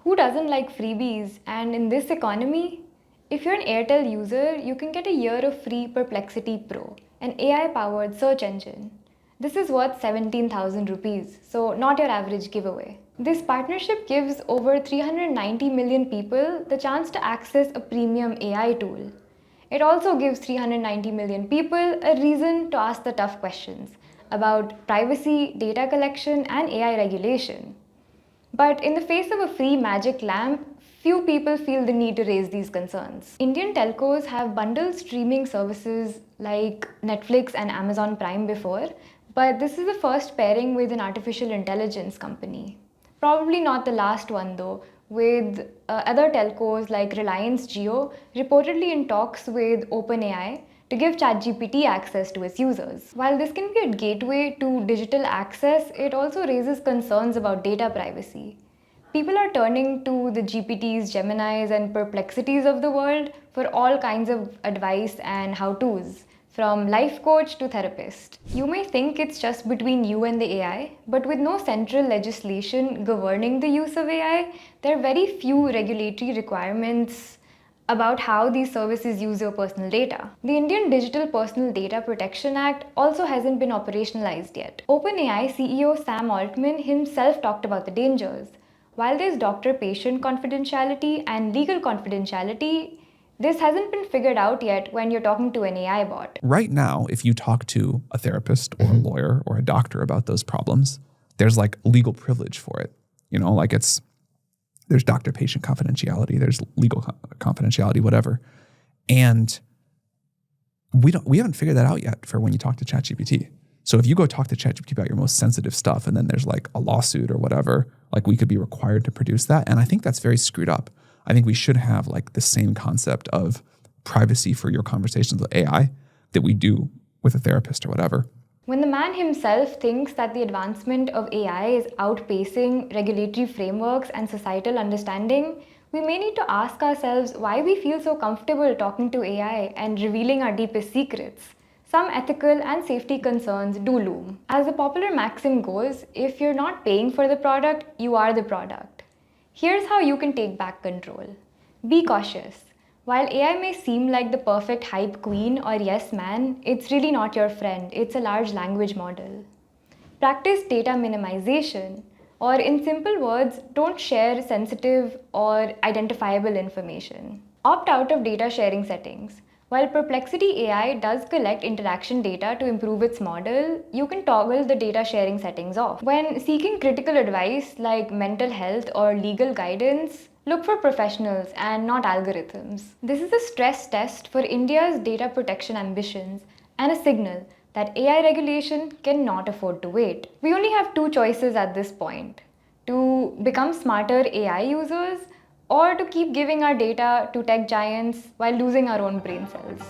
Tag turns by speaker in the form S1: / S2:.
S1: Who doesn't like freebies? And in this economy, if you're an Airtel user, you can get a year of free Perplexity Pro, an AI-powered search engine. This is worth 17,000 rupees, so not your average giveaway. This partnership gives over 390 million people the chance to access a premium AI tool. It also gives 390 million people a reason to ask the tough questions about privacy, data collection, and AI regulation. But in the face of a free magic lamp, few people feel the need to raise these concerns. Indian telcos have bundled streaming services like Netflix and Amazon Prime before, but this is the first pairing with an artificial intelligence company. Probably not the last one though, with other telcos like Reliance Jio reportedly in talks with OpenAI to give ChatGPT access to its users. While this can be a gateway to digital access, it also raises concerns about data privacy. People are turning to the GPTs, Geminis, and Perplexities of the world for all kinds of advice and how-tos, from life coach to therapist. You may think it's just between you and the AI, but with no central legislation governing the use of AI, there are very few regulatory requirements about how these services use your personal data. The Indian Digital Personal Data Protection Act also hasn't been operationalized yet. OpenAI CEO Sam Altman himself talked about the dangers. While there's doctor-patient confidentiality and legal confidentiality, this hasn't been figured out yet when you're talking to an AI bot.
S2: Right now, if you talk to a therapist or a lawyer or a doctor about those problems, there's like legal privilege for it. You know, like there's doctor-patient confidentiality, there's legal confidentiality, whatever. And we haven't figured that out yet for when you talk to ChatGPT. So if you go talk to ChatGPT about your most sensitive stuff and then there's like a lawsuit or whatever, like we could be required to produce that. And I think that's very screwed up. I think we should have like the same concept of privacy for your conversations with AI that we do with a therapist or whatever.
S1: When the man himself thinks that the advancement of AI is outpacing regulatory frameworks and societal understanding, we may need to ask ourselves why we feel so comfortable talking to AI and revealing our deepest secrets. Some ethical and safety concerns do loom. As the popular maxim goes, if you're not paying for the product, you are the product. Here's how you can take back control. Be cautious. While AI may seem like the perfect hype queen or yes man, it's really not your friend. It's a large language model. Practice data minimization, or in simple words, don't share sensitive or identifiable information. Opt out of data sharing settings. While Perplexity AI does collect interaction data to improve its model, you can toggle the data sharing settings off. When seeking critical advice like mental health or legal guidance, look for professionals and not algorithms. This is a stress test for India's data protection ambitions and a signal that AI regulation cannot afford to wait. We only have two choices at this point: to become smarter AI users or to keep giving our data to tech giants while losing our own brain cells.